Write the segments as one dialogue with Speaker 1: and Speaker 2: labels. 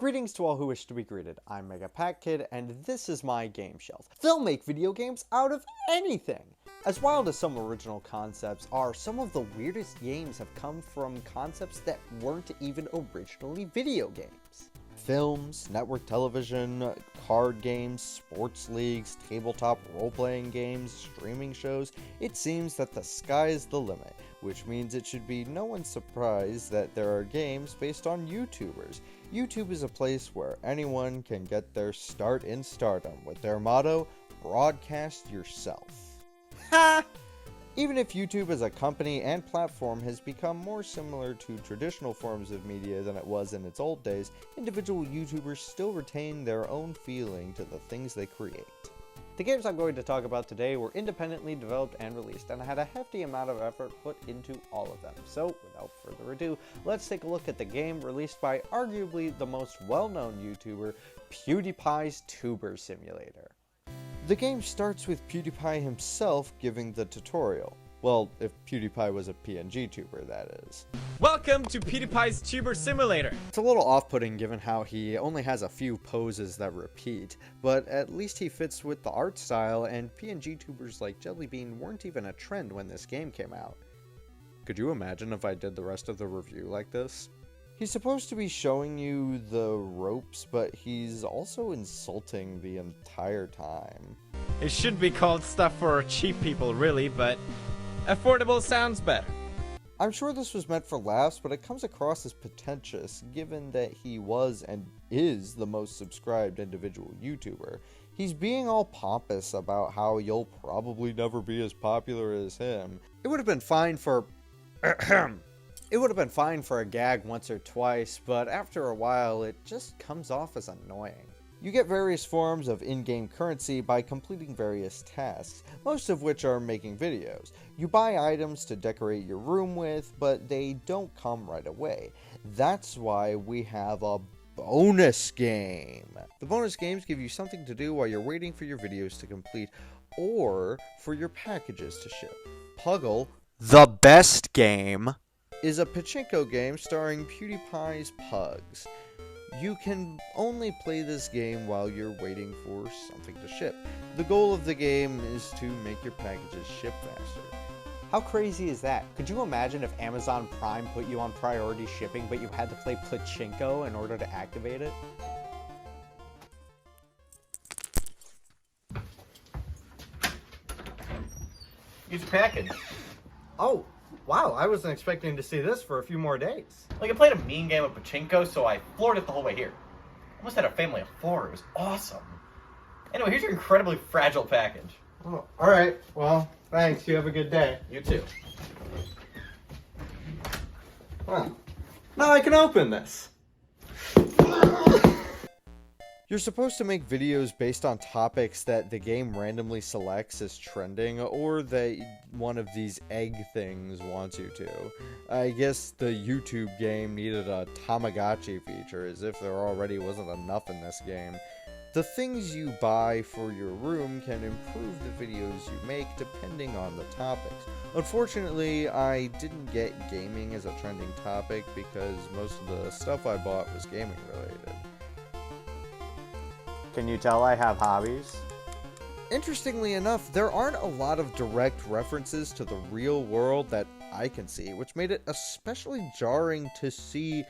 Speaker 1: Greetings to all who wish to be greeted. I'm MegaPacKid, and this is my game shelf. They'll make video games out of anything! As wild as some original concepts are, some of the weirdest games have come from concepts that weren't even originally video games. Films, network television, card games, sports leagues, tabletop role-playing games, streaming shows, it seems that the sky is the limit, which means it should be no one's surprise that there are games based on YouTubers. YouTube is a place where anyone can get their start in stardom with their motto, broadcast yourself. Ha! Even if YouTube as a company and platform has become more similar to traditional forms of media than it was in its old days, individual YouTubers still retain their own feeling to the things they create. The games I'm going to talk about today were independently developed and released, and I had a hefty amount of effort put into all of them. So, without further ado, let's take a look at the game released by arguably the most well-known YouTuber, PewDiePie's Tuber Simulator. The game starts with PewDiePie himself giving the tutorial. Well, if PewDiePie was a PNG tuber, that is.
Speaker 2: Welcome to PewDiePie's Tuber Simulator!
Speaker 1: It's a little off-putting given how he only has a few poses that repeat, but at least he fits with the art style, and PNG tubers like Jellybean weren't even a trend when this game came out. Could you imagine if I did the rest of the review like this? He's supposed to be showing you the ropes, but he's also insulting the entire time.
Speaker 2: It should be called stuff for cheap people, really, but affordable sounds better.
Speaker 1: I'm sure this was meant for laughs, but it comes across as pretentious, given that he was and is the most subscribed individual YouTuber. He's being all pompous about how you'll probably never be as popular as him. It would have been fine for a gag once or twice, but after a while, it just comes off as annoying. You get various forms of in-game currency by completing various tasks, most of which are making videos. You buy items to decorate your room with, but they don't come right away. That's why we have a bonus game. The bonus games give you something to do while you're waiting for your videos to complete, or for your packages to ship. Puggle, the best game, is a pachinko game starring PewDiePie's pugs. You can only play this game while you're waiting for something to ship. The goal of the game is to make your packages ship faster. How crazy is that? Could you imagine if Amazon Prime put you on priority shipping, but you had to play pachinko in order to activate it?
Speaker 3: Use your package.
Speaker 1: Oh, wow, I wasn't expecting to see this for a few more days.
Speaker 3: Like, I played a mean game of pachinko, so I floored it the whole way here. Almost had a family of four. It was awesome. Anyway, here's your incredibly fragile package.
Speaker 1: Oh, alright, well, thanks. You have a good day.
Speaker 3: You too.
Speaker 1: Well, now I can open this. You're supposed to make videos based on topics that the game randomly selects as trending, or that one of these egg things wants you to. I guess the YouTube game needed a Tamagotchi feature, as if there already wasn't enough in this game. The things you buy for your room can improve the videos you make depending on the topics. Unfortunately, I didn't get gaming as a trending topic because most of the stuff I bought was gaming related.
Speaker 4: Can you tell I have hobbies?
Speaker 1: Interestingly enough, there aren't a lot of direct references to the real world that I can see, which made it especially jarring to see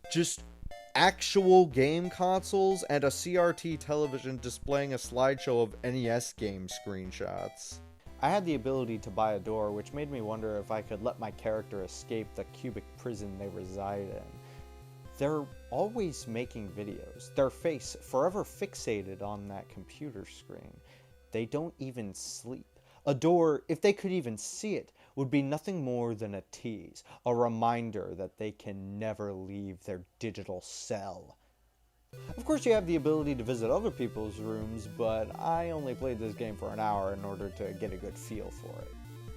Speaker 1: just actual game consoles and a CRT television displaying a slideshow of NES game screenshots. I had the ability to buy a door, which made me wonder if I could let my character escape the cubic prison they reside in. They're always making videos, their face forever fixated on that computer screen. They don't even sleep. A door, if they could even see it, would be nothing more than a tease, a reminder that they can never leave their digital cell. Of course, you have the ability to visit other people's rooms, but I only played this game for an hour in order to get a good feel for it.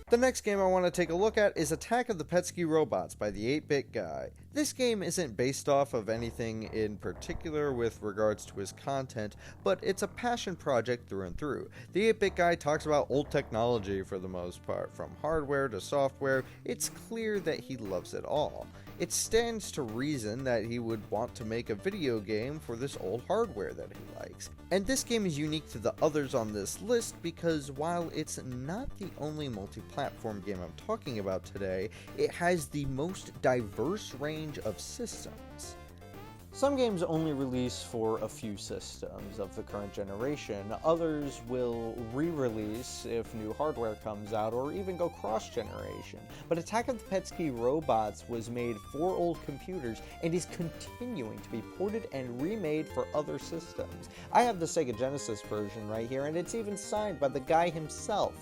Speaker 1: The next game I want to take a look at is Attack of the Petscii Robots by the 8-Bit Guy. This game isn't based off of anything in particular with regards to his content, but it's a passion project through and through. The 8-Bit guy talks about old technology for the most part, from hardware to software. It's clear that he loves it all. It stands to reason that he would want to make a video game for this old hardware that he likes. And this game is unique to the others on this list because while it's not the only multi-platform game I'm talking about today, it has the most diverse range of systems. Some games only release for a few systems of the current generation, others will re-release if new hardware comes out or even go cross-generation. But Attack of the Petscii Robots was made for old computers and is continuing to be ported and remade for other systems. I have the Sega Genesis version right here, and it's even signed by the guy himself.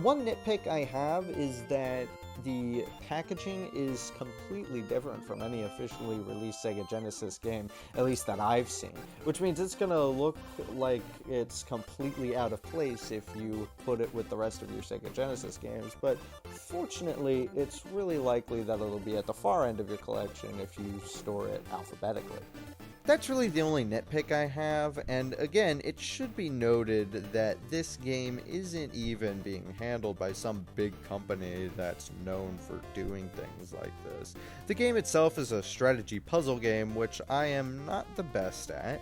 Speaker 1: One nitpick I have is that the packaging is completely different from any officially released Sega Genesis game, at least that I've seen, which means it's gonna look like it's completely out of place if you put it with the rest of your Sega Genesis games, but fortunately, it's really likely that it'll be at the far end of your collection if you store it alphabetically. That's really the only nitpick I have, and again, it should be noted that this game isn't even being handled by some big company that's known for doing things like this. The game itself is a strategy puzzle game, which I am not the best at.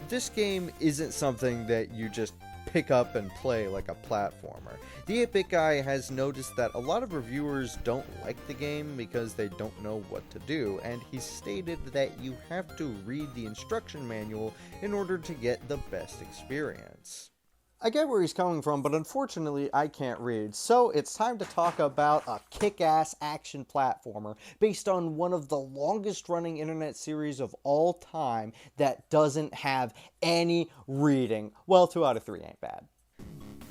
Speaker 1: This game isn't something that you just pick up and play like a platformer. The 8-Bit guy has noticed that a lot of reviewers don't like the game because they don't know what to do, and he stated that you have to read the instruction manual in order to get the best experience. I get where he's coming from, but unfortunately I can't read, so it's time to talk about a kick-ass action platformer based on one of the longest running internet series of all time that doesn't have any reading. Well, 2 out of 3 ain't bad.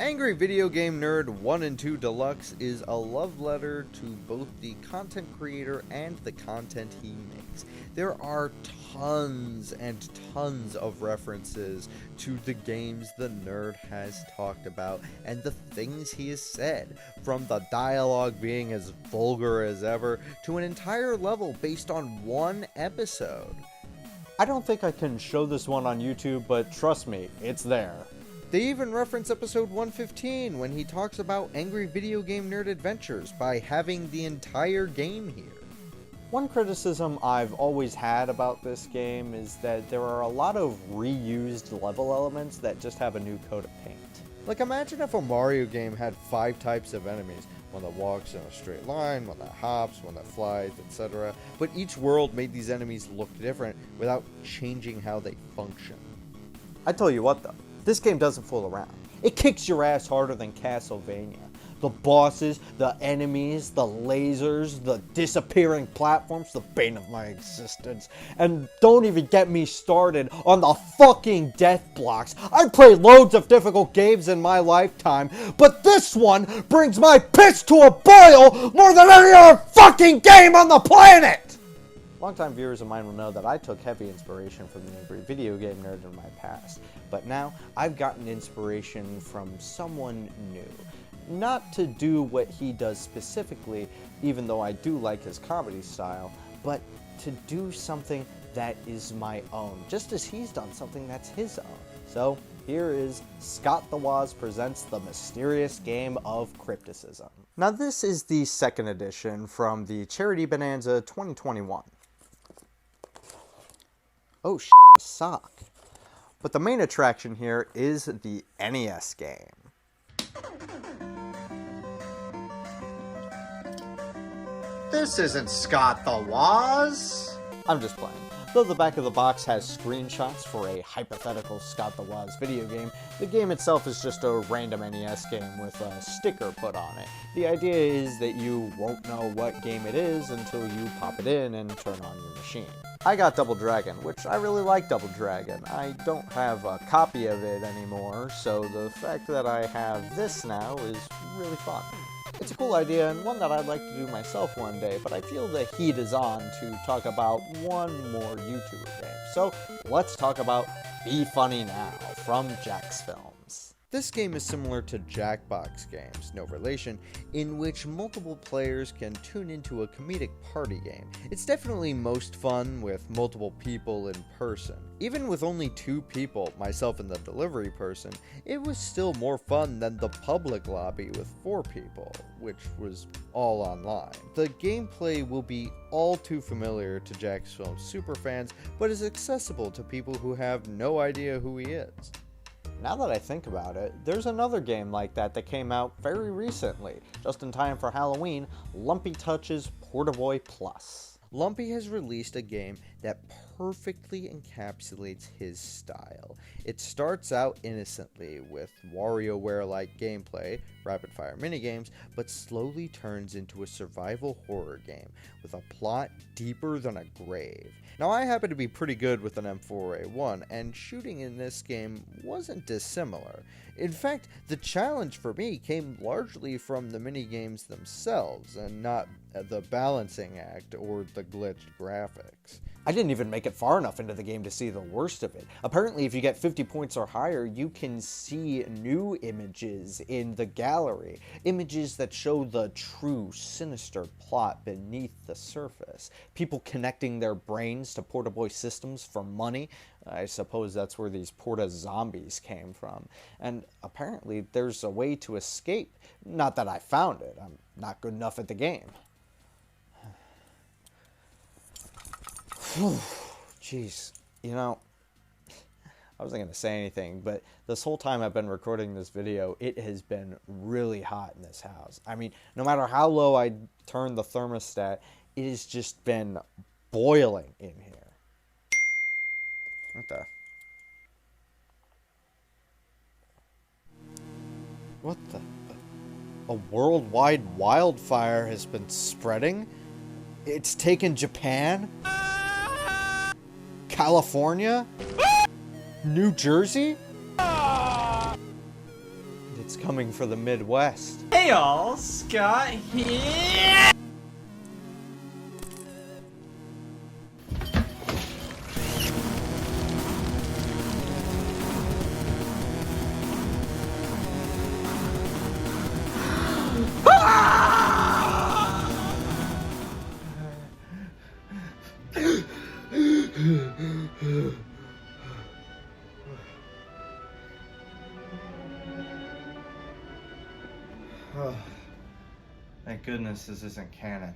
Speaker 1: Angry Video Game Nerd 1 and 2 Deluxe is a love letter to both the content creator and the content he makes. There are tons and tons of references to the games the nerd has talked about and the things he has said, from the dialogue being as vulgar as ever to an entire level based on one episode. I don't think I can show this one on YouTube, but trust me, it's there. They even reference episode 115 when he talks about Angry Video Game Nerd Adventures by having the entire game here. One criticism I've always had about this game is that there are a lot of reused level elements that just have a new coat of paint. Like, imagine if a Mario game had 5 types of enemies. One that walks in a straight line, one that hops, one that flies, etc. But each world made these enemies look different without changing how they function. I tell you what though, this game doesn't fool around. It kicks your ass harder than Castlevania. The bosses, the enemies, the lasers, the disappearing platforms, the bane of my existence. And don't even get me started on the fucking death blocks. I've played loads of difficult games in my lifetime, but this one brings my piss to a boil more than any other fucking game on the planet! Longtime viewers of mine will know that I took heavy inspiration from the Angry Video Game Nerd in my past, but now I've gotten inspiration from someone new. Not to do what he does specifically, even though I do like his comedy style, but to do something that is my own, just as he's done something that's his own. So here is Scott the Woz presents The Mysterious Game of Crypticism. Now this is the second edition from the Charity Bonanza 2021. Oh sock. But the main attraction here is the NES game.
Speaker 4: This isn't Scott the Woz.
Speaker 1: I'm just playing. Though the back of the box has screenshots for a hypothetical Scott the Woz video game, the game itself is just a random NES game with a sticker put on it. The idea is that you won't know what game it is until you pop it in and turn on your machine. I got Double Dragon, which I really like Double Dragon. I don't have a copy of it anymore, so the fact that I have this now is really fun. It's a cool idea and one that I'd like to do myself one day, but I feel the heat is on to talk about one more YouTuber game. So let's talk about Be Funny Now from Jack's Films. This game is similar to Jackbox games, no relation, in which multiple players can tune into a comedic party game. It's definitely most fun with multiple people in person. Even with only 2 people, myself and the delivery person, it was still more fun than the public lobby with 4 people, which was all online. The gameplay will be all too familiar to Jack's Film superfans, but is accessible to people who have no idea who he is. Now that I think about it, there's another game like that came out very recently, just in time for Halloween, Lumpy Touch's Portaboy Plus. Lumpy has released a game that perfectly encapsulates his style. It starts out innocently with WarioWare-like gameplay, rapid-fire minigames, but slowly turns into a survival horror game with a plot deeper than a grave. Now, I happen to be pretty good with an M4A1, and shooting in this game wasn't dissimilar. In fact, the challenge for me came largely from the minigames themselves, and not the balancing act or the glitched graphics. I didn't even make it far enough into the game to see the worst of it. Apparently, if you get 50 points or higher, you can see new images in the gallery. Images that show the true, sinister plot beneath the surface. People connecting their brains to Portaboy systems for money. I suppose that's where these Porta zombies came from. And apparently, there's a way to escape. Not that I found it. I'm not good enough at the game. Jeez, you know, I wasn't going to say anything, but this whole time I've been recording this video, it has been really hot in this house. I mean, no matter how low I turn the thermostat, it has just been boiling in here. What the? A worldwide wildfire has been spreading? It's taken Japan? California? New Jersey? It's coming for the Midwest.
Speaker 2: Hey all, Scott here!
Speaker 1: Oh, thank goodness this isn't canon.